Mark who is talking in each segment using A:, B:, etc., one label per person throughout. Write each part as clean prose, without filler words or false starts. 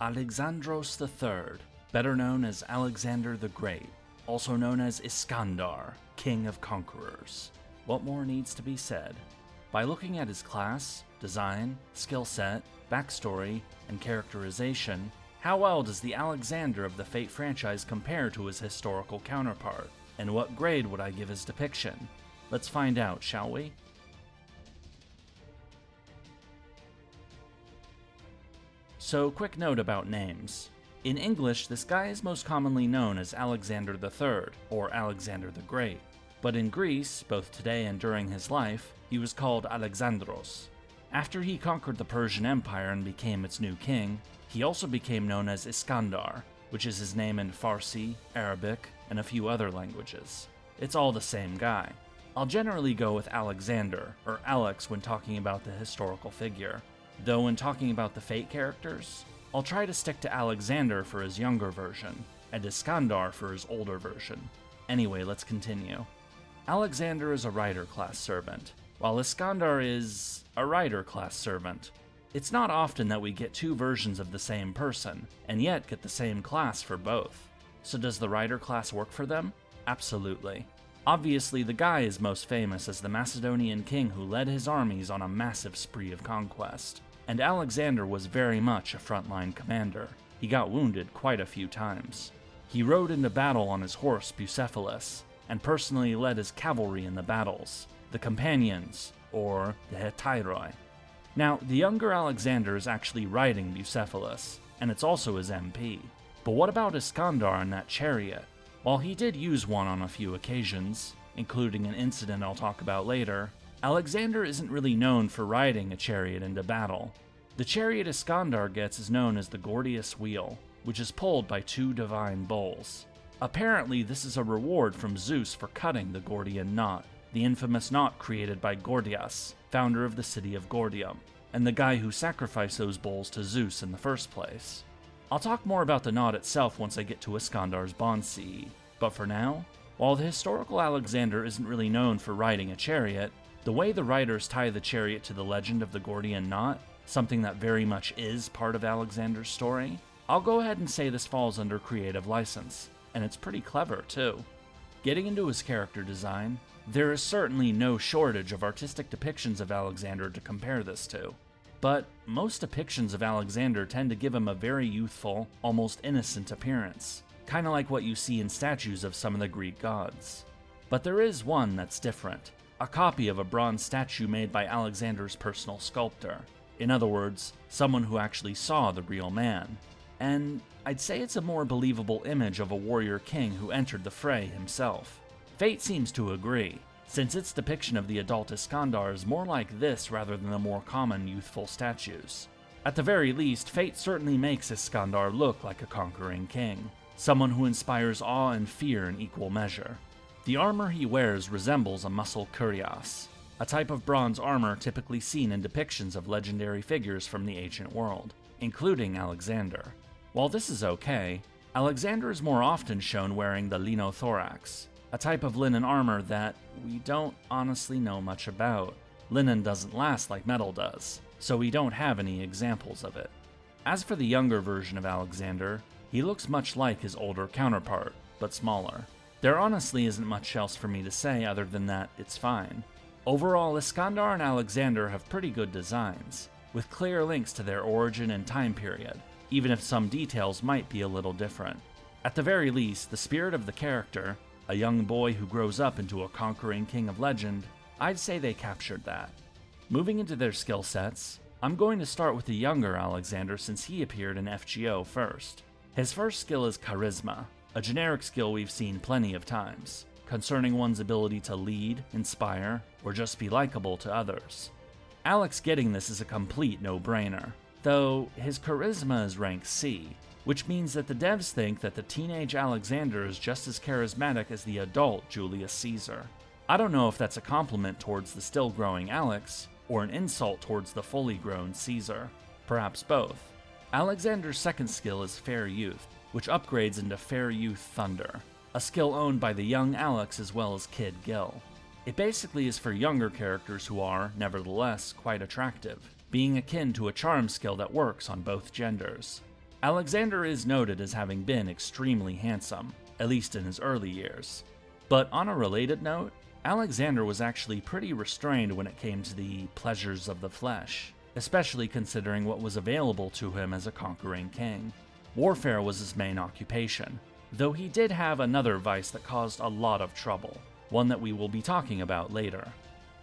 A: Alexandros III, better known as Alexander the Great, also known as Iskandar, King of Conquerors. What more needs to be said? By looking at his class, design, skill set, backstory, and characterization, how well does the Alexander of the Fate franchise compare to his historical counterpart? And what grade would I give his depiction? Let's find out, shall we? So, quick note about names. In English, this guy is most commonly known as Alexander III, or Alexander the Great. But in Greece, both today and during his life, he was called Alexandros. After he conquered the Persian Empire and became its new king, he also became known as Iskandar, which is his name in Farsi, Arabic, and a few other languages. It's all the same guy. I'll generally go with Alexander, or Alex when talking about the historical figure. Though when talking about the Fate characters, I'll try to stick to Alexander for his younger version, and Iskandar for his older version. Anyway, let's continue. Alexander is a rider class servant, while Iskandar is a rider class servant. It's not often that we get two versions of the same person, and yet get the same class for both. So does the rider class work for them? Absolutely. Obviously, the guy is most famous as the Macedonian king who led his armies on a massive spree of conquest. And Alexander was very much a frontline commander. He got wounded quite a few times. He rode into battle on his horse Bucephalus, and personally led his cavalry in the battles, the Companions, or the Hetairoi. Now, the younger Alexander is actually riding Bucephalus, and it's also his MP. But what about Iskandar and that chariot? While he did use one on a few occasions, including an incident I'll talk about later, Alexander isn't really known for riding a chariot into battle. The chariot Iskandar gets is known as the Gordian wheel, which is pulled by two divine bulls. Apparently, this is a reward from Zeus for cutting the Gordian knot, the infamous knot created by Gordias, founder of the city of Gordium, and the guy who sacrificed those bulls to Zeus in the first place. I'll talk more about the knot itself once I get to Iskandar's Bond CE, but for now, while the historical Alexander isn't really known for riding a chariot, the way the writers tie the chariot to the legend of the Gordian knot, something that very much is part of Alexander's story, I'll go ahead and say this falls under creative license, and it's pretty clever too. Getting into his character design, there is certainly no shortage of artistic depictions of Alexander to compare this to. But most depictions of Alexander tend to give him a very youthful, almost innocent appearance, kinda like what you see in statues of some of the Greek gods. But there is one that's different, a copy of a bronze statue made by Alexander's personal sculptor. In other words, someone who actually saw the real man. And I'd say it's a more believable image of a warrior king who entered the fray himself. Fate seems to agree, since its depiction of the adult Iskandar is more like this rather than the more common youthful statues. At the very least, Fate certainly makes Iskandar look like a conquering king, someone who inspires awe and fear in equal measure. The armor he wears resembles a muscle cuirass, a type of bronze armor typically seen in depictions of legendary figures from the ancient world, including Alexander. While this is okay, Alexander is more often shown wearing the linothorax, a type of linen armor that we don't honestly know much about. Linen doesn't last like metal does, so we don't have any examples of it. As for the younger version of Alexander, he looks much like his older counterpart, but smaller. There honestly isn't much else for me to say other than that it's fine. Overall, Iskandar and Alexander have pretty good designs, with clear links to their origin and time period, even if some details might be a little different. At the very least, the spirit of the character, a young boy who grows up into a conquering king of legend, I'd say they captured that. Moving into their skill sets, I'm going to start with the younger Alexander since he appeared in FGO first. His first skill is Charisma, a generic skill we've seen plenty of times, concerning one's ability to lead, inspire, or just be likable to others. Alex getting this is a complete no-brainer, though his Charisma is rank C, which means that the devs think that the teenage Alexander is just as charismatic as the adult Julius Caesar. I don't know if that's a compliment towards the still-growing Alex, or an insult towards the fully-grown Caesar. Perhaps both. Alexander's second skill is Fair Youth, which upgrades into Fair Youth Thunder, a skill owned by the young Alex as well as Kid Gil. It basically is for younger characters who are, nevertheless, quite attractive, being akin to a charm skill that works on both genders. Alexander is noted as having been extremely handsome, at least in his early years. But on a related note, Alexander was actually pretty restrained when it came to the pleasures of the flesh, especially considering what was available to him as a conquering king. Warfare was his main occupation, though he did have another vice that caused a lot of trouble, one that we will be talking about later.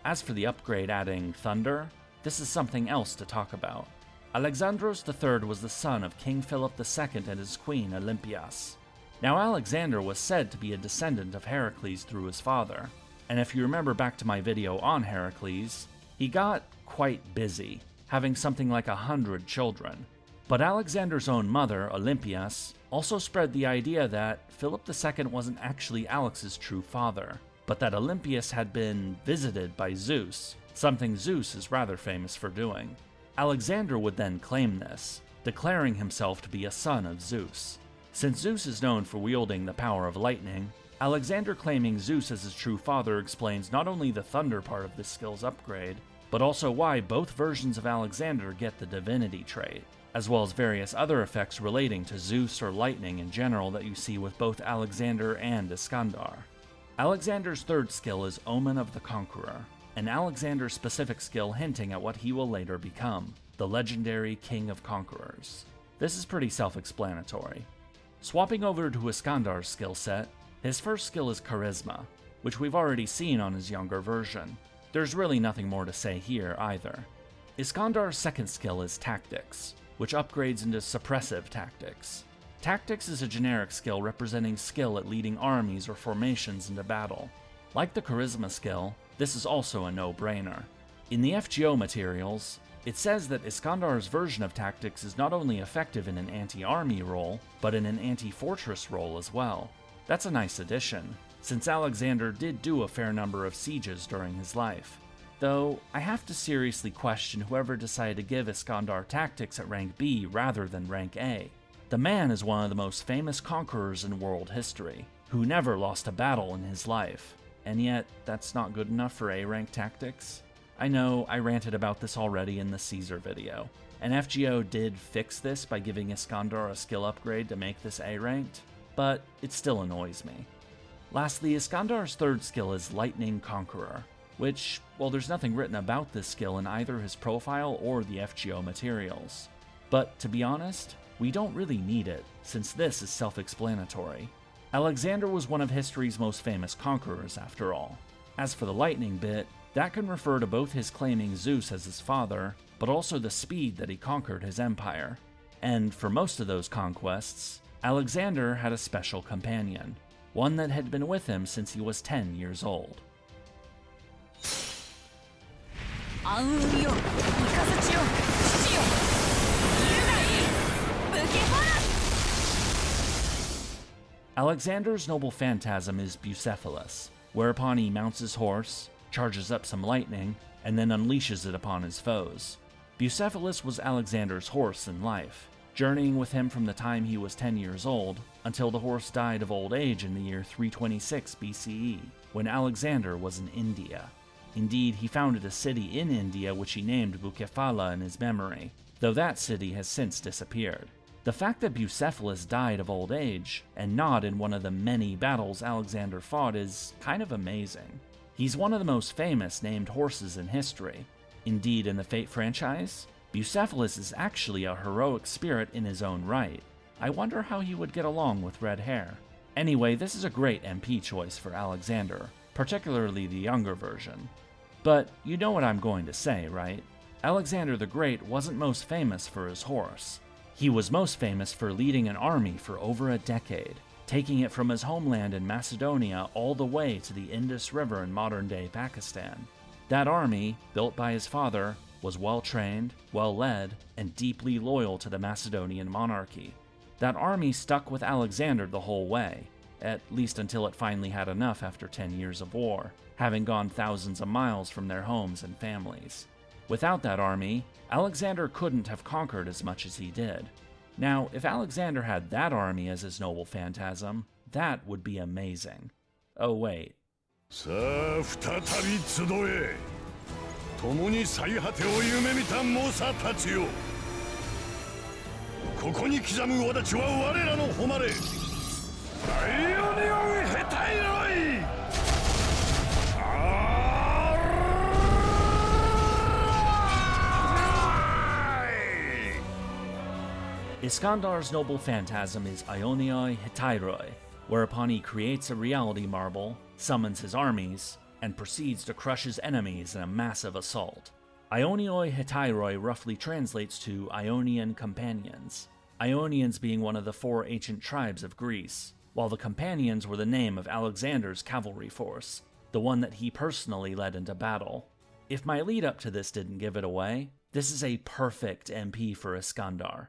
A: As for the upgrade adding thunder, this is something else to talk about. Alexandros III was the son of King Philip II and his queen Olympias. Now Alexander was said to be a descendant of Heracles through his father, and if you remember back to my video on Heracles, he got quite busy, having something like 100 children. But Alexander's own mother, Olympias, also spread the idea that Philip II wasn't actually Alex's true father, but that Olympias had been visited by Zeus, something Zeus is rather famous for doing. Alexander would then claim this, declaring himself to be a son of Zeus. Since Zeus is known for wielding the power of lightning, Alexander claiming Zeus as his true father explains not only the thunder part of this skill's upgrade, but also why both versions of Alexander get the divinity trait, as well as various other effects relating to Zeus or lightning in general that you see with both Alexander and Iskandar. Alexander's third skill is Omen of the Conqueror, an Alexander-specific skill hinting at what he will later become, the legendary King of Conquerors. This is pretty self-explanatory. Swapping over to Iskandar's skill set, his first skill is Charisma, which we've already seen on his younger version. There's really nothing more to say here either. Iskandar's second skill is Tactics, which upgrades into Suppressive Tactics. Tactics is a generic skill representing skill at leading armies or formations into battle. Like the Charisma skill, this is also a no-brainer. In the FGO materials, it says that Iskandar's version of Tactics is not only effective in an anti-army role, but in an anti-fortress role as well. That's a nice addition, since Alexander did do a fair number of sieges during his life. Though, I have to seriously question whoever decided to give Iskandar Tactics at rank B rather than rank A. The man is one of the most famous conquerors in world history, who never lost a battle in his life. And yet, that's not good enough for A-rank tactics? I know I ranted about this already in the Caesar video, and FGO did fix this by giving Iskandar a skill upgrade to make this A-ranked, but it still annoys me. Lastly, Iskandar's third skill is Lightning Conqueror, which, well, there's nothing written about this skill in either his profile or the FGO materials. But to be honest, we don't really need it, since this is self-explanatory. Alexander was one of history's most famous conquerors, after all. As for the lightning bit, that can refer to both his claiming Zeus as his father, but also the speed that he conquered his empire. And for most of those conquests, Alexander had a special companion, one that had been with him since he was 10 years old. Alexander's noble phantasm is Bucephalus, whereupon he mounts his horse, charges up some lightning, and then unleashes it upon his foes. Bucephalus was Alexander's horse in life, journeying with him from the time he was 10 years old until the horse died of old age in the year 326 BCE, when Alexander was in India. Indeed, he founded a city in India which he named Bucephalus in his memory, though that city has since disappeared. The fact that Bucephalus died of old age, and not in one of the many battles Alexander fought, is kind of amazing. He's one of the most famous named horses in history. Indeed, in the Fate franchise, Bucephalus is actually a heroic spirit in his own right. I wonder how he would get along with red hair. Anyway, this is a great MP choice for Alexander, particularly the younger version. But you know what I'm going to say, right? Alexander the Great wasn't most famous for his horse. He was most famous for leading an army for over a decade, taking it from his homeland in Macedonia all the way to the Indus River in modern-day Pakistan. That army, built by his father, was well-trained, well-led, and deeply loyal to the Macedonian monarchy. That army stuck with Alexander the whole way, at least until it finally had enough after 10 years of war, having gone thousands of miles from their homes and families. Without that army, Alexander couldn't have conquered as much as he did. Now, if Alexander had that army as his noble phantasm, that would be amazing. Oh wait.
B: ここに刻む轍は我らの誉れ。アイオニオイヘタイロイ。
A: Iskandar's noble phantasm is Ionioi Hetairoi, whereupon he creates a reality marble, summons his armies, and proceeds to crush his enemies in a massive assault. Ionioi Hetairoi roughly translates to Ionian Companions, Ionians being one of the 4 ancient tribes of Greece, while the Companions were the name of Alexander's cavalry force, the one that he personally led into battle. If my lead up to this didn't give it away, this is a perfect MP for Iskandar.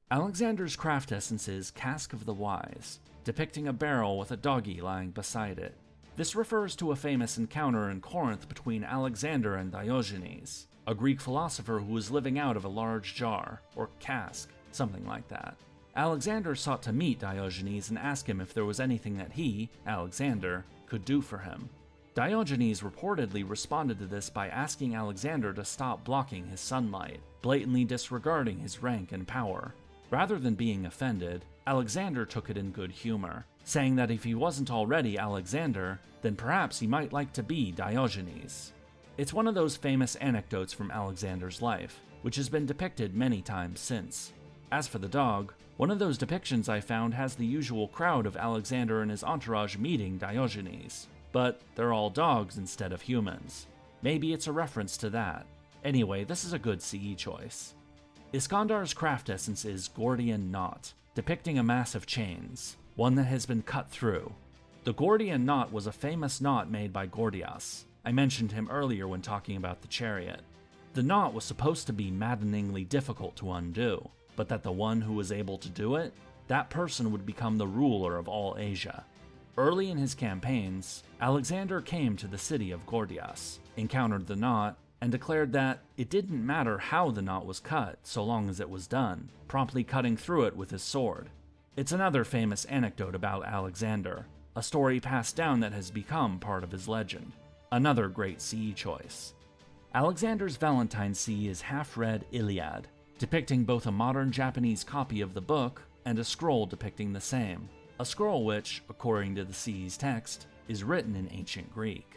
A: Alexander's craft essence is Cask of the Wise, depicting a barrel with a doggy lying beside it. This refers to a famous encounter in Corinth between Alexander and Diogenes, a Greek philosopher who was living out of a large jar, or cask, something like that. Alexander sought to meet Diogenes and ask him if there was anything that he, Alexander, could do for him. Diogenes reportedly responded to this by asking Alexander to stop blocking his sunlight, blatantly disregarding his rank and power. Rather than being offended, Alexander took it in good humor, saying that if he wasn't already Alexander, then perhaps he might like to be Diogenes. It's one of those famous anecdotes from Alexander's life, which has been depicted many times since. As for the dog, one of those depictions I found has the usual crowd of Alexander and his entourage meeting Diogenes, but they're all dogs instead of humans. Maybe it's a reference to that. Anyway, this is a good CE choice. Iskandar's craft essence is Gordian knot, depicting a mass of chains, one that has been cut through. The Gordian knot was a famous knot made by Gordias. I mentioned him earlier when talking about the chariot. The knot was supposed to be maddeningly difficult to undo, but that the one who was able to do it, that person would become the ruler of all Asia. Early in his campaigns, Alexander came to the city of Gordias, encountered the knot, and declared that it didn't matter how the knot was cut so long as it was done, promptly cutting through it with his sword. It's another famous anecdote about Alexander, a story passed down that has become part of his legend. Another great CE choice. Alexander's Valentine CE is half-read Iliad, depicting both a modern Japanese copy of the book and a scroll depicting the same, a scroll which, according to the CE's text, is written in ancient Greek.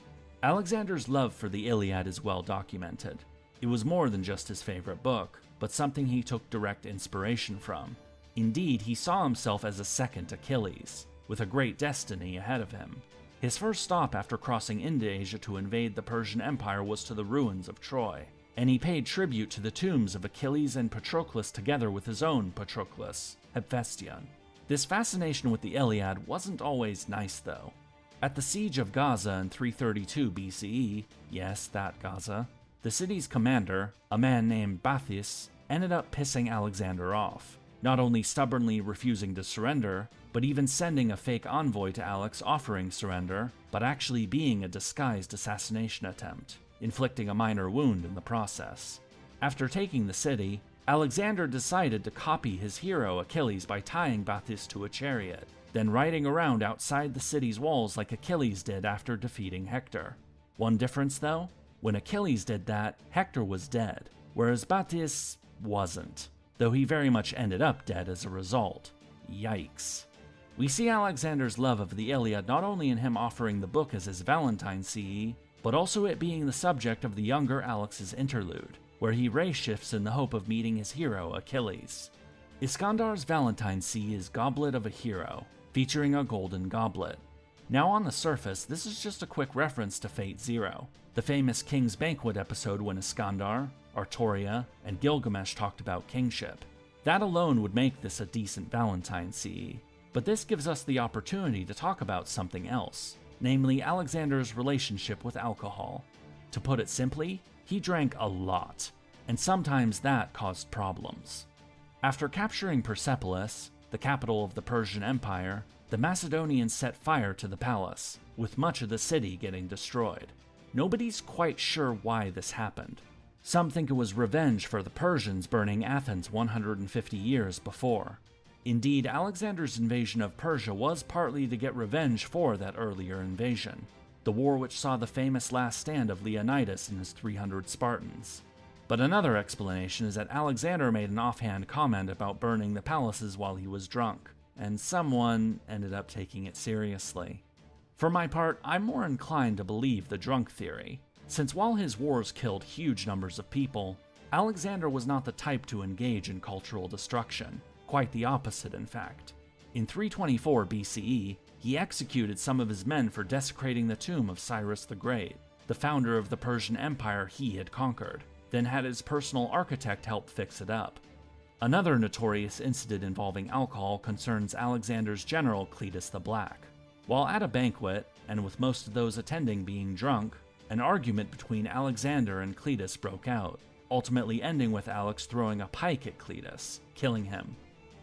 A: Alexander's love for the Iliad is well documented. It was more than just his favorite book, but something he took direct inspiration from. Indeed, he saw himself as a second Achilles, with a great destiny ahead of him. His first stop after crossing into Asia to invade the Persian Empire was to the ruins of Troy, and he paid tribute to the tombs of Achilles and Patroclus together with his own Patroclus, Hephaestion. This fascination with the Iliad wasn't always nice though. At the siege of Gaza in 332 BCE, yes, that Gaza, the city's commander, a man named Bathyus, ended up pissing Alexander off, not only stubbornly refusing to surrender, but even sending a fake envoy to Alex offering surrender, but actually being a disguised assassination attempt, inflicting a minor wound in the process. After taking the city, Alexander decided to copy his hero Achilles by tying Bathyus to a chariot, then riding around outside the city's walls like Achilles did after defeating Hector. One difference though, when Achilles did that, Hector was dead, whereas Bathyus wasn't, though he very much ended up dead as a result. Yikes. We see Alexander's love of the Iliad not only in him offering the book as his Valentine CE, but also it being the subject of the younger Alex's interlude, where he race shifts in the hope of meeting his hero Achilles. Iskandar's Valentine CE is Goblet of a Hero, featuring a golden goblet. Now on the surface, this is just a quick reference to Fate Zero, the famous King's Banquet episode when Iskandar, Artoria, and Gilgamesh talked about kingship. That alone would make this a decent Valentine CE, but this gives us the opportunity to talk about something else, namely Alexander's relationship with alcohol. To put it simply, he drank a lot, and sometimes that caused problems. After capturing Bucephalus, the capital of the Persian Empire, the Macedonians set fire to the palace, with much of the city getting destroyed. Nobody's quite sure why this happened. Some think it was revenge for the Persians burning Athens 150 years before. Indeed, Alexander's invasion of Persia was partly to get revenge for that earlier invasion, the war which saw the famous last stand of Leonidas and his 300 Spartans. But another explanation is that Alexander made an offhand comment about burning the palaces while he was drunk, and someone ended up taking it seriously. For my part, I'm more inclined to believe the drunk theory, since while his wars killed huge numbers of people, Alexander was not the type to engage in cultural destruction, quite the opposite in fact. In 324 BCE, he executed some of his men for desecrating the tomb of Cyrus the Great, the founder of the Persian Empire he had conquered, then had his personal architect help fix it up. Another notorious incident involving alcohol concerns Alexander's general Cletus the Black. While at a banquet, and with most of those attending being drunk, an argument between Alexander and Cletus broke out, ultimately ending with Alex throwing a pike at Cletus, killing him.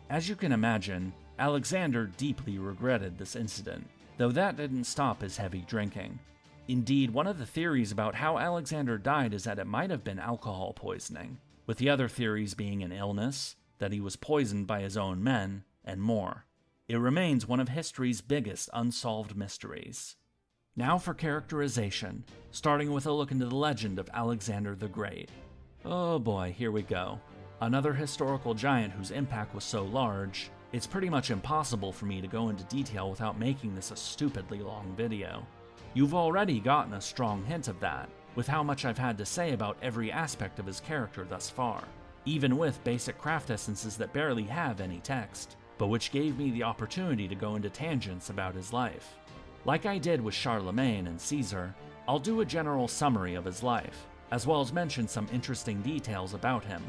A: As you can imagine, Alexander deeply regretted this incident, though that didn't stop his heavy drinking. Indeed, one of the theories about how Alexander died is that it might have been alcohol poisoning, with the other theories being an illness, that he was poisoned by his own men, and more. It remains one of history's biggest unsolved mysteries. Now for characterization, starting with a look into the legend of Alexander the Great. Oh boy, here we go. Another historical giant whose impact was so large, it's pretty much impossible for me to go into detail without making this a stupidly long video. You've already gotten a strong hint of that, with how much I've had to say about every aspect of his character thus far, even with basic craft essences that barely have any text, but which gave me the opportunity to go into tangents about his life. Like I did with Charlemagne and Caesar, I'll do a general summary of his life, as well as mention some interesting details about him.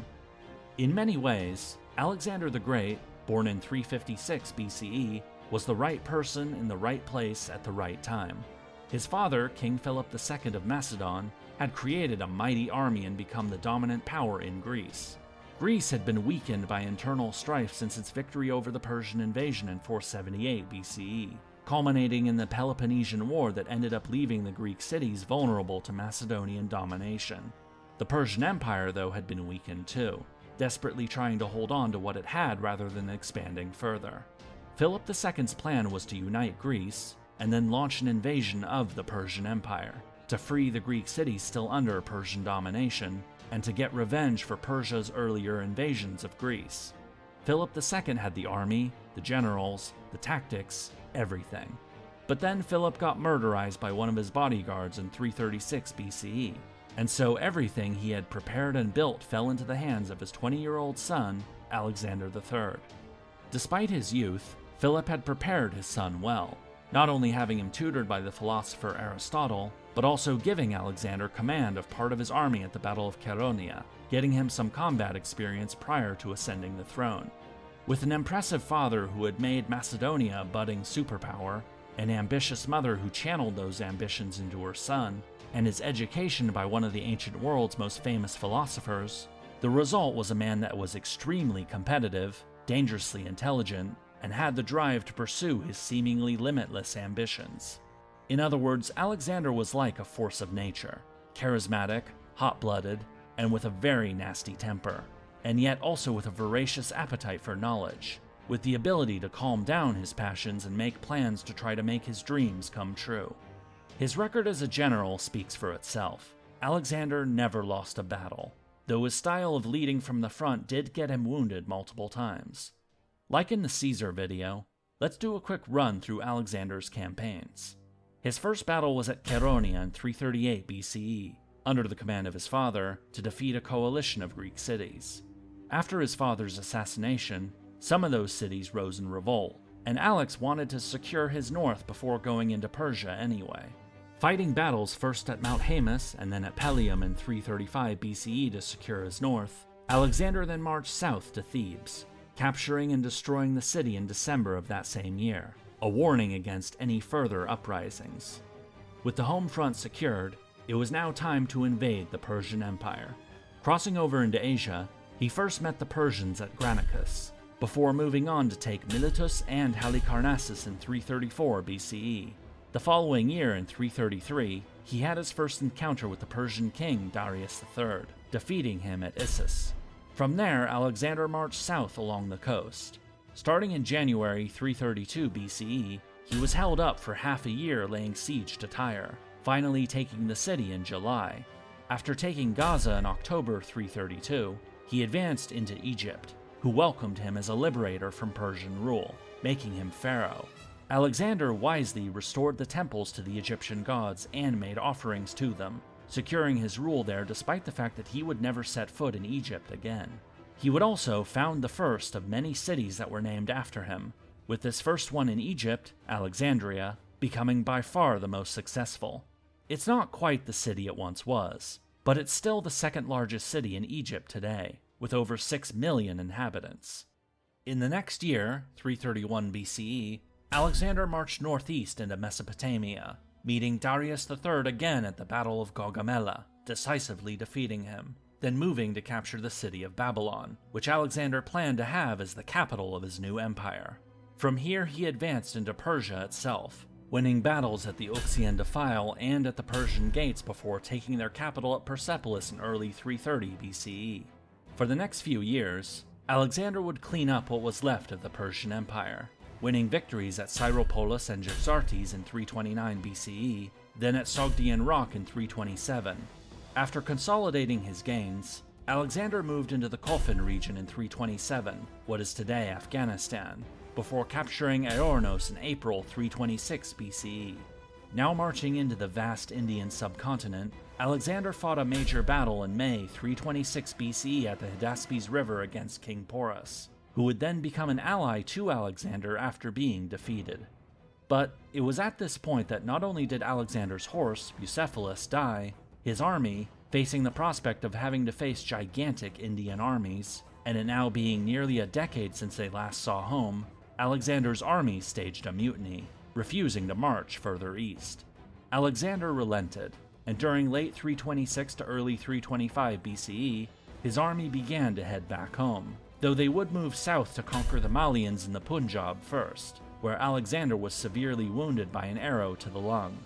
A: In many ways, Alexander the Great, born in 356 BCE, was the right person in the right place at the right time. His father, King Philip II of Macedon, had created a mighty army and become the dominant power in Greece. Greece had been weakened by internal strife since its victory over the Persian invasion in 478 BCE, culminating in the Peloponnesian War that ended up leaving the Greek cities vulnerable to Macedonian domination. The Persian Empire, though, had been weakened too, desperately trying to hold on to what it had rather than expanding further. Philip II's plan was to unite Greece, and then launch an invasion of the Persian Empire, to free the Greek cities still under Persian domination, and to get revenge for Persia's earlier invasions of Greece. Philip II had the army, the generals, the tactics, everything. But then Philip got murderized by one of his bodyguards in 336 BCE, and so everything he had prepared and built fell into the hands of his 20-year-old son, Alexander III. Despite his youth, Philip had prepared his son well, not only having him tutored by the philosopher Aristotle, but also giving Alexander command of part of his army at the Battle of Chaeronea, getting him some combat experience prior to ascending the throne. With an impressive father who had made Macedonia a budding superpower, an ambitious mother who channeled those ambitions into her son, and his education by one of the ancient world's most famous philosophers, the result was a man that was extremely competitive, dangerously intelligent, and had the drive to pursue his seemingly limitless ambitions. In other words, Alexander was like a force of nature, charismatic, hot-blooded, and with a very nasty temper, and yet also with a voracious appetite for knowledge, with the ability to calm down his passions and make plans to try to make his dreams come true. His record as a general speaks for itself. Alexander never lost a battle, though his style of leading from the front did get him wounded multiple times. Like in the Caesar video, let's do a quick run through Alexander's campaigns. His first battle was at Chaeronea in 338 BCE, under the command of his father, to defeat a coalition of Greek cities. After his father's assassination, some of those cities rose in revolt, and Alex wanted to secure his north before going into Persia anyway. Fighting battles first at Mount Haemus and then at Pelium in 335 BCE to secure his north, Alexander then marched south to Thebes, capturing and destroying the city in December of that same year, a warning against any further uprisings. With the home front secured, it was now time to invade the Persian Empire. Crossing over into Asia, he first met the Persians at Granicus, before moving on to take Miletus and Halicarnassus in 334 BCE. The following year, in 333, he had his first encounter with the Persian king Darius III, defeating him at Issus. From there, Alexander marched south along the coast. Starting in January 332 BCE, he was held up for half a year laying siege to Tyre, finally taking the city in July. After taking Gaza in October 332, he advanced into Egypt, who welcomed him as a liberator from Persian rule, making him pharaoh. Alexander wisely restored the temples to the Egyptian gods and made offerings to them, securing his rule there despite the fact that he would never set foot in Egypt again. He would also found the first of many cities that were named after him, with this first one in Egypt, Alexandria, becoming by far the most successful. It's not quite the city it once was, but it's still the second largest city in Egypt today, with over 6 million inhabitants. In the next year, 331 BCE, Alexander marched northeast into Mesopotamia, meeting Darius III again at the Battle of Gaugamela, decisively defeating him, then moving to capture the city of Babylon, which Alexander planned to have as the capital of his new empire. From here he advanced into Persia itself, winning battles at the Uxian Defile and at the Persian Gates before taking their capital at Persepolis in early 330 BCE. For the next few years, Alexander would clean up what was left of the Persian Empire, winning victories at Syropolis and Jaxartes in 329 BCE, then at Sogdian Rock in 327. After consolidating his gains, Alexander moved into the Kofan region in 327, what is today Afghanistan, before capturing Okeanos in April 326 BCE. Now marching into the vast Indian subcontinent, Alexander fought a major battle in May 326 BCE at the Hydaspes River against King Porus, who would then become an ally to Alexander after being defeated. But it was at this point that not only did Alexander's horse, Bucephalus, die, his army, facing the prospect of having to face gigantic Indian armies, and it now being nearly a decade since they last saw home, Alexander's army staged a mutiny, refusing to march further east. Alexander relented, and during late 326 to early 325 BCE, his army began to head back home, though they would move south to conquer the Malians in the Punjab first, where Alexander was severely wounded by an arrow to the lung.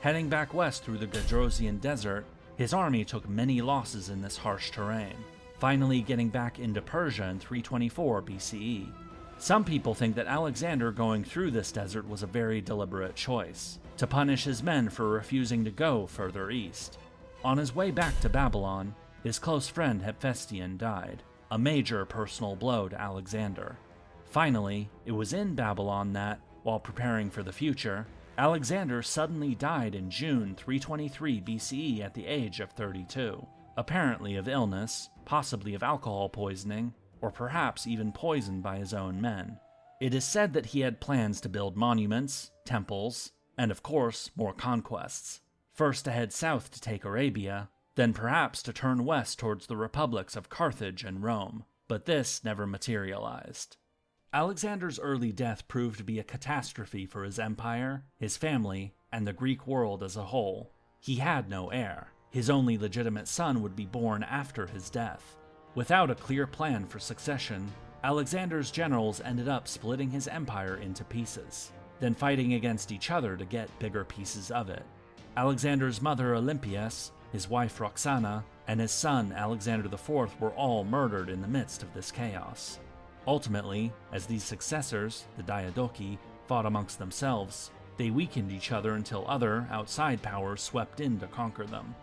A: Heading back west through the Gadrosian Desert, his army took many losses in this harsh terrain, finally getting back into Persia in 324 BCE. Some people think that Alexander going through this desert was a very deliberate choice, to punish his men for refusing to go further east. On his way back to Babylon, his close friend Hephaestion died, a major personal blow to Alexander. Finally, it was in Babylon that, while preparing for the future, Alexander suddenly died in June 323 BCE at the age of 32, apparently of illness, possibly of alcohol poisoning, or perhaps even poisoned by his own men. It is said that he had plans to build monuments, temples, and of course, more conquests. First to head south to take Arabia, then perhaps to turn west towards the republics of Carthage and Rome, but this never materialized. Alexander's early death proved to be a catastrophe for his empire, his family, and the Greek world as a whole. He had no heir. His only legitimate son would be born after his death. Without a clear plan for succession, Alexander's generals ended up splitting his empire into pieces, then fighting against each other to get bigger pieces of it. Alexander's mother Olympias, his wife Roxana, and his son Alexander IV were all murdered in the midst of this chaos. Ultimately, as these successors, the Diadochi, fought amongst themselves, they weakened each other until other, outside powers swept in to conquer them.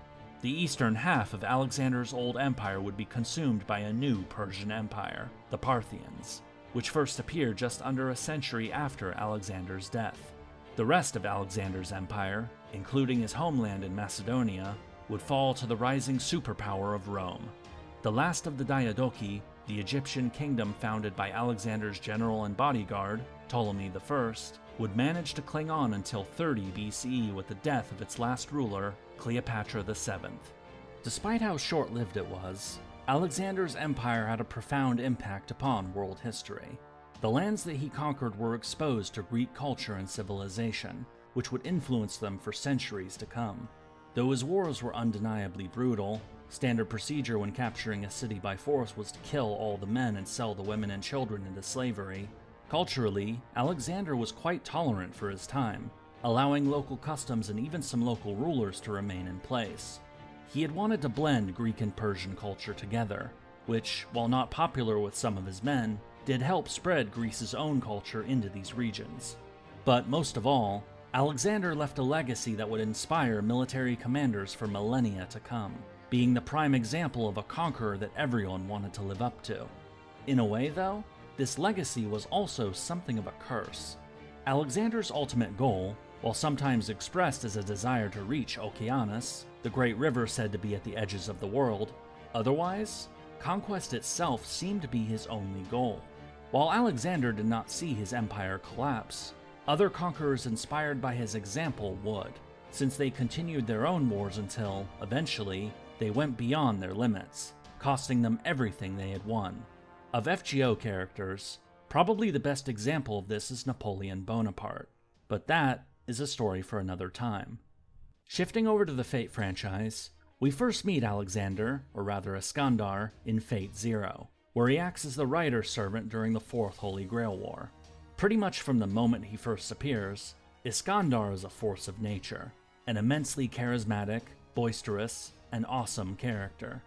A: The eastern half of Alexander's old empire would be consumed by a new Persian empire, the Parthians, which first appeared just under a century after Alexander's death. The rest of Alexander's empire, including his homeland in Macedonia, would fall to the rising superpower of Rome. The last of the Diadochi, the Egyptian kingdom founded by Alexander's general and bodyguard, Ptolemy I, would manage to cling on until 30 BCE with the death of its last ruler, Cleopatra VII. Despite how short-lived it was, Alexander's empire had a profound impact upon world history. The lands that he conquered were exposed to Greek culture and civilization, which would influence them for centuries to come. Though his wars were undeniably brutal, standard procedure when capturing a city by force was to kill all the men and sell the women and children into slavery. Culturally, Alexander was quite tolerant for his time, allowing local customs and even some local rulers to remain in place. He had wanted to blend Greek and Persian culture together, which, while not popular with some of his men, did help spread Greece's own culture into these regions. But most of all, Alexander left a legacy that would inspire military commanders for millennia to come. being the prime example of a conqueror that everyone wanted to live up to. In a way, though, this legacy was also something of a curse. Alexander's ultimate goal, while sometimes expressed as a desire to reach Okeanos, the great river said to be at the edges of the world, otherwise, conquest itself seemed to be his only goal. While Alexander did not see his empire collapse, other conquerors inspired by his example would, since they continued their own wars until, eventually, they went beyond their limits, costing them everything they had won. Of FGO characters, probably the best example of this is Napoleon Bonaparte, but that is a story for another time. Shifting over to the Fate franchise, we first meet Alexander, or rather Iskandar, in Fate Zero, where he acts as the writer's servant during the Fourth Holy Grail War. Pretty much from the moment he first appears, Iskandar is a force of nature, an immensely charismatic, boisterous, and awesome character.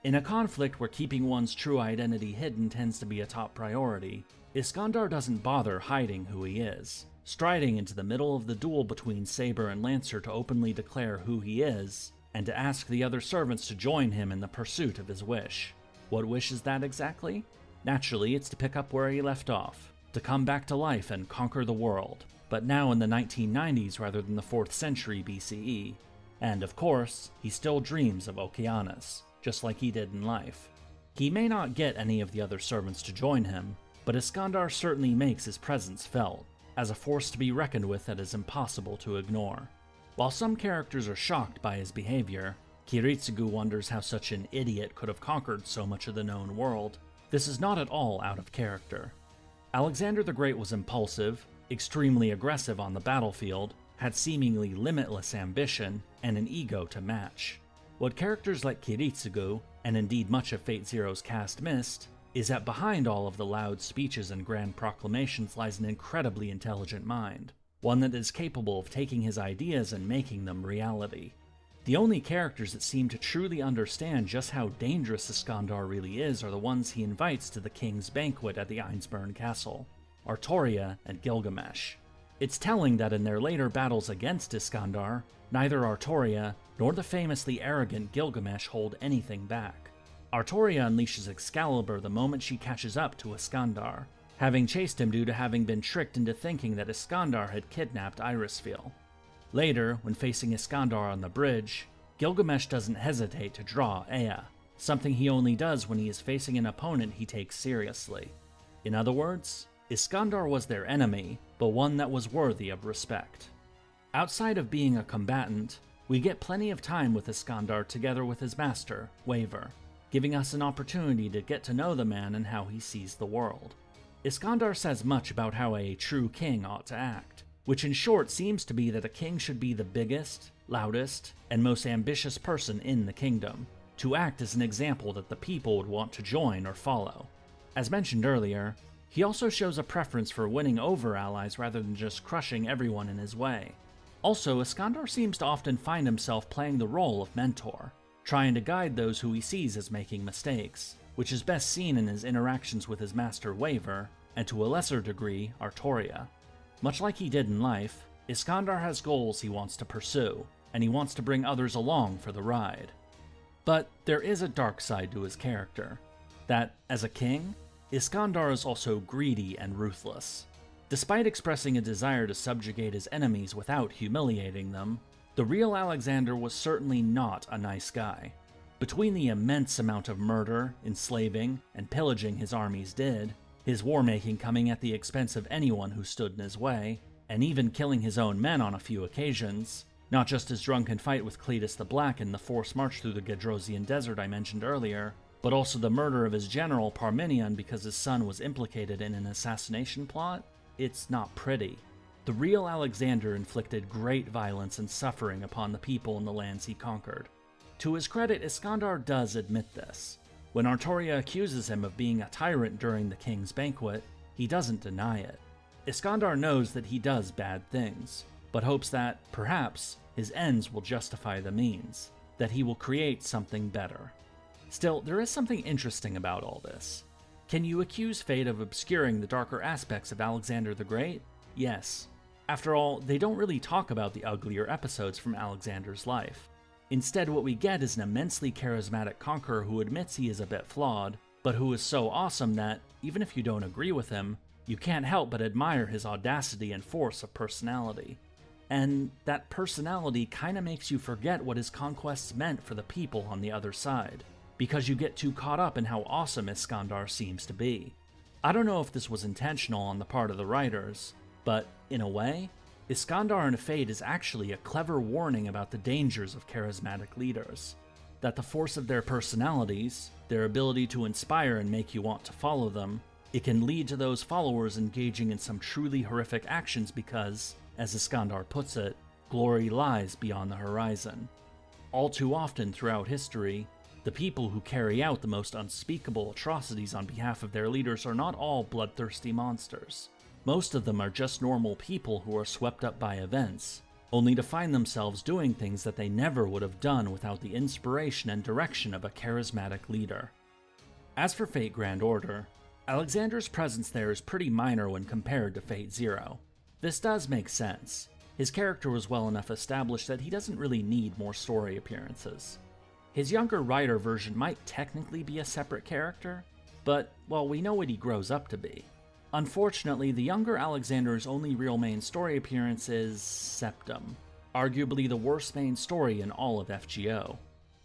A: In a conflict where keeping one's true identity hidden tends to be a top priority, Iskandar doesn't bother hiding who he is, striding into the middle of the duel between Saber and Lancer to openly declare who he is, and to ask the other servants to join him in the pursuit of his wish. What wish is that exactly? Naturally, it's to pick up where he left off, to come back to life and conquer the world, but now in the 1990s rather than the 4th century BCE. And of course, he still dreams of Okeanos, just like he did in life. He may not get any of the other servants to join him, but Iskandar certainly makes his presence felt, as a force to be reckoned with that is impossible to ignore. While some characters are shocked by his behavior, Kiritsugu wonders how such an idiot could have conquered so much of the known world. This is not at all out of character. Alexander the Great was impulsive, extremely aggressive on the battlefield, had seemingly limitless ambition, and an ego to match. What characters like Kiritsugu, and indeed much of Fate Zero's cast missed, is that behind all of the loud speeches and grand proclamations lies an incredibly intelligent mind, one that is capable of taking his ideas and making them reality. The only characters that seem to truly understand just how dangerous Iskandar really is are the ones he invites to the king's banquet at the Einsburn Castle, Artoria and Gilgamesh. It's telling that in their later battles against Iskandar, neither Artoria nor the famously arrogant Gilgamesh hold anything back. Artoria unleashes Excalibur the moment she catches up to Iskandar, having chased him due to having been tricked into thinking that Iskandar had kidnapped Irisfeel. Later, when facing Iskandar on the bridge, Gilgamesh doesn't hesitate to draw Ea, something he only does when he is facing an opponent he takes seriously. In other words, Iskandar was their enemy, but one that was worthy of respect. Outside of being a combatant, we get plenty of time with Iskandar together with his master, Waver, giving us an opportunity to get to know the man and how he sees the world. Iskandar says much about how a true king ought to act, which in short seems to be that a king should be the biggest, loudest, and most ambitious person in the kingdom, to act as an example that the people would want to join or follow. As mentioned earlier, he also shows a preference for winning over allies rather than just crushing everyone in his way. Also, Iskandar seems to often find himself playing the role of mentor, trying to guide those who he sees as making mistakes, which is best seen in his interactions with his master Waver, and to a lesser degree, Artoria. Much like he did in life, Iskandar has goals he wants to pursue, and he wants to bring others along for the ride. But there is a dark side to his character, that, as a king, Iskandar is also greedy and ruthless. Despite expressing a desire to subjugate his enemies without humiliating them, the real Alexander was certainly not a nice guy. Between the immense amount of murder, enslaving, and pillaging his armies did, his war-making coming at the expense of anyone who stood in his way, and even killing his own men on a few occasions, not just his drunken fight with Cletus the Black in the forced march through the Gedrosian desert I mentioned earlier, but also the murder of his general Parmenion because his son was implicated in an assassination plot, it's not pretty. The real Alexander inflicted great violence and suffering upon the people in the lands he conquered. To his credit, Iskandar does admit this. When Artoria accuses him of being a tyrant during the king's banquet, he doesn't deny it. Iskandar knows that he does bad things, but hopes that, perhaps, his ends will justify the means, that he will create something better. Still, there is something interesting about all this. Can you accuse fate of obscuring the darker aspects of Alexander the Great? Yes. After all, they don't really talk about the uglier episodes from Alexander's life. Instead, what we get is an immensely charismatic conqueror who admits he is a bit flawed, but who is so awesome that, even if you don't agree with him, you can't help but admire his audacity and force of personality. And that personality kinda makes you forget what his conquests meant for the people on the other side, because you get too caught up in how awesome Iskandar seems to be. I don't know if this was intentional on the part of the writers, but in a way, Iskandar in Fate is actually a clever warning about the dangers of charismatic leaders. That the force of their personalities, their ability to inspire and make you want to follow them, it can lead to those followers engaging in some truly horrific actions because, as Iskandar puts it, glory lies beyond the horizon. All too often throughout history, the people who carry out the most unspeakable atrocities on behalf of their leaders are not all bloodthirsty monsters. Most of them are just normal people who are swept up by events, only to find themselves doing things that they never would have done without the inspiration and direction of a charismatic leader. As for Fate Grand Order, Alexander's presence there is pretty minor when compared to Fate Zero. This does make sense. His character was well enough established that he doesn't really need more story appearances. His younger writer version might technically be a separate character, but, well, we know what he grows up to be. Unfortunately, the younger Alexander's only real main story appearance is Septum, arguably the worst main story in all of FGO.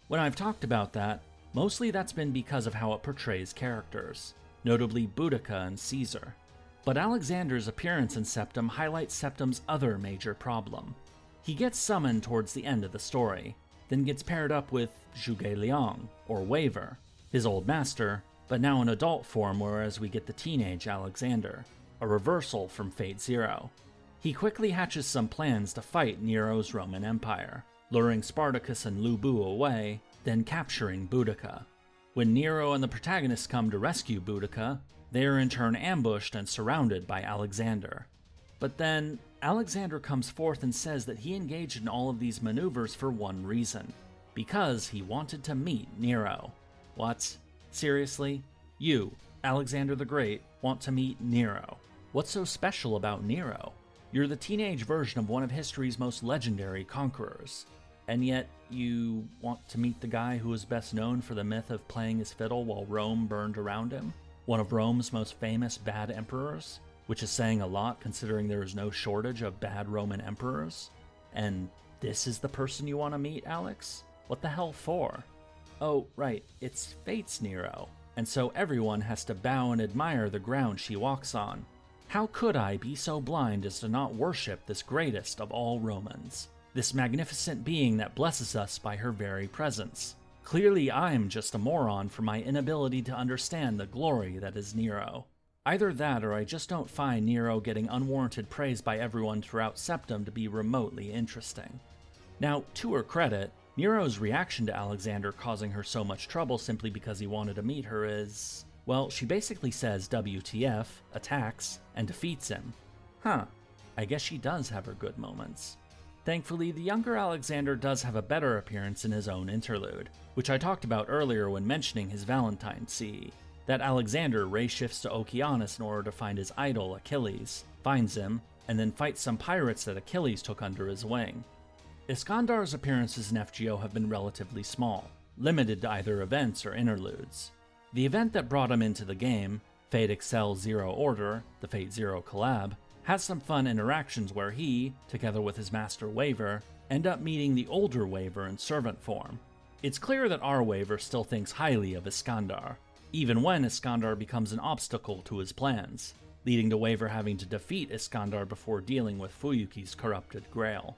A: When I've talked about that, mostly that's been because of how it portrays characters, notably Boudica and Caesar. But Alexander's appearance in Septum highlights Septum's other major problem. He gets summoned towards the end of the story, then gets paired up with Zhuge Liang, or Waver, his old master, but now in adult form, whereas we get the teenage Alexander, a reversal from Fate Zero. He quickly hatches some plans to fight Nero's Roman Empire, luring Spartacus and Lu Bu away, then capturing Boudica. When Nero and the protagonists come to rescue Boudica, they are in turn ambushed and surrounded by Alexander. But then, Alexander comes forth and says that he engaged in all of these maneuvers for one reason, because he wanted to meet Nero. What? Seriously? You, Alexander the Great, want to meet Nero? What's so special about Nero? You're the teenage version of one of history's most legendary conquerors, and yet you want to meet the guy who is best known for the myth of playing his fiddle while Rome burned around him? One of Rome's most famous bad emperors? Which is saying a lot considering there is no shortage of bad Roman emperors? And this is the person you want to meet, Alex? What the hell for? Oh, right, it's Fate's Nero, and so everyone has to bow and admire the ground she walks on. How could I be so blind as to not worship this greatest of all Romans? This magnificent being that blesses us by her very presence. Clearly I'm just a moron for my inability to understand the glory that is Nero. Either that or I just don't find Nero getting unwarranted praise by everyone throughout Septum to be remotely interesting. Now, to her credit, Nero's reaction to Alexander causing her so much trouble simply because he wanted to meet her is... well, she basically says WTF, attacks, and defeats him. Huh, I guess she does have her good moments. Thankfully, the younger Alexander does have a better appearance in his own interlude, which I talked about earlier when mentioning his Valentine CE. That Alexander ray-shifts to Okeanos in order to find his idol, Achilles, finds him, and then fights some pirates that Achilles took under his wing. Iskandar's appearances in FGO have been relatively small, limited to either events or interludes. The event that brought him into the game, Fate Excel Zero Order, the Fate Zero collab, has some fun interactions where he, together with his master Waver, end up meeting the older Waver in servant form. It's clear that our Waver still thinks highly of Iskandar, even when Iskandar becomes an obstacle to his plans, leading to Waver having to defeat Iskandar before dealing with Fuyuki's corrupted grail.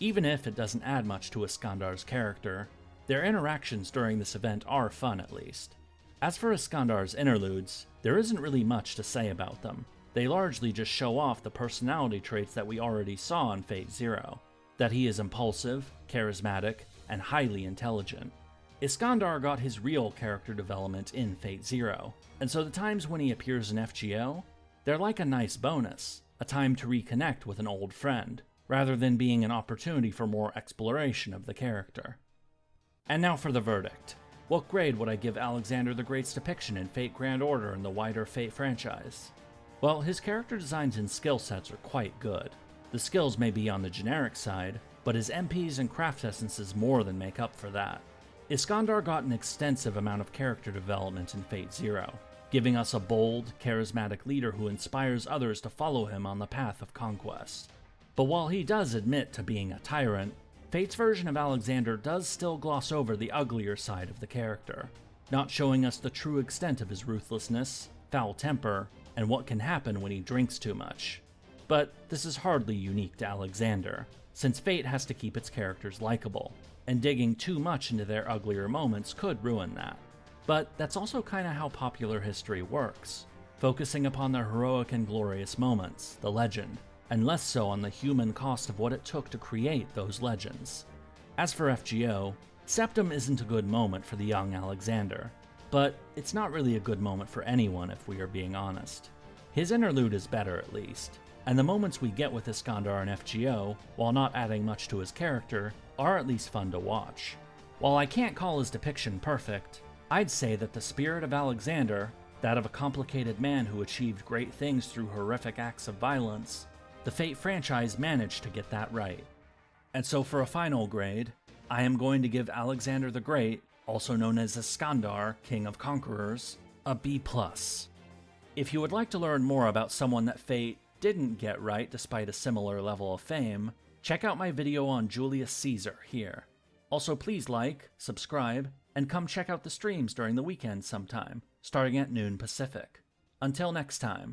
A: Even if it doesn't add much to Iskandar's character, their interactions during this event are fun at least. As for Iskandar's interludes, there isn't really much to say about them. They largely just show off the personality traits that we already saw in Fate Zero, that he is impulsive, charismatic, and highly intelligent. Iskandar got his real character development in Fate Zero, and so the times when he appears in FGO, they're like a nice bonus, a time to reconnect with an old friend, rather than being an opportunity for more exploration of the character. And now for the verdict. What grade would I give Alexander the Great's depiction in Fate Grand Order and the wider Fate franchise? Well, his character designs and skill sets are quite good. The skills may be on the generic side, but his MPs and craft essences more than make up for that. Iskandar got an extensive amount of character development in Fate Zero, giving us a bold, charismatic leader who inspires others to follow him on the path of conquest. But while he does admit to being a tyrant, Fate's version of Alexander does still gloss over the uglier side of the character, not showing us the true extent of his ruthlessness, foul temper, and what can happen when he drinks too much. But this is hardly unique to Alexander, since Fate has to keep its characters likable, and digging too much into their uglier moments could ruin that. But that's also kinda how popular history works, focusing upon the heroic and glorious moments, the legend, and less so on the human cost of what it took to create those legends. As for FGO, Septim isn't a good moment for the young Alexander, but it's not really a good moment for anyone if we are being honest. His interlude is better at least, and the moments we get with Iskandar and FGO, while not adding much to his character, are at least fun to watch. While I can't call his depiction perfect, I'd say that the spirit of Alexander, that of a complicated man who achieved great things through horrific acts of violence, the Fate franchise managed to get that right. And so for a final grade, I am going to give Alexander the Great, also known as Iskandar, King of Conquerors, a B+. If you would like to learn more about someone that Fate didn't get right despite a similar level of fame, check out my video on Julius Caesar here. Also please like, subscribe, and come check out the streams during the weekend sometime, starting at noon Pacific. Until next time.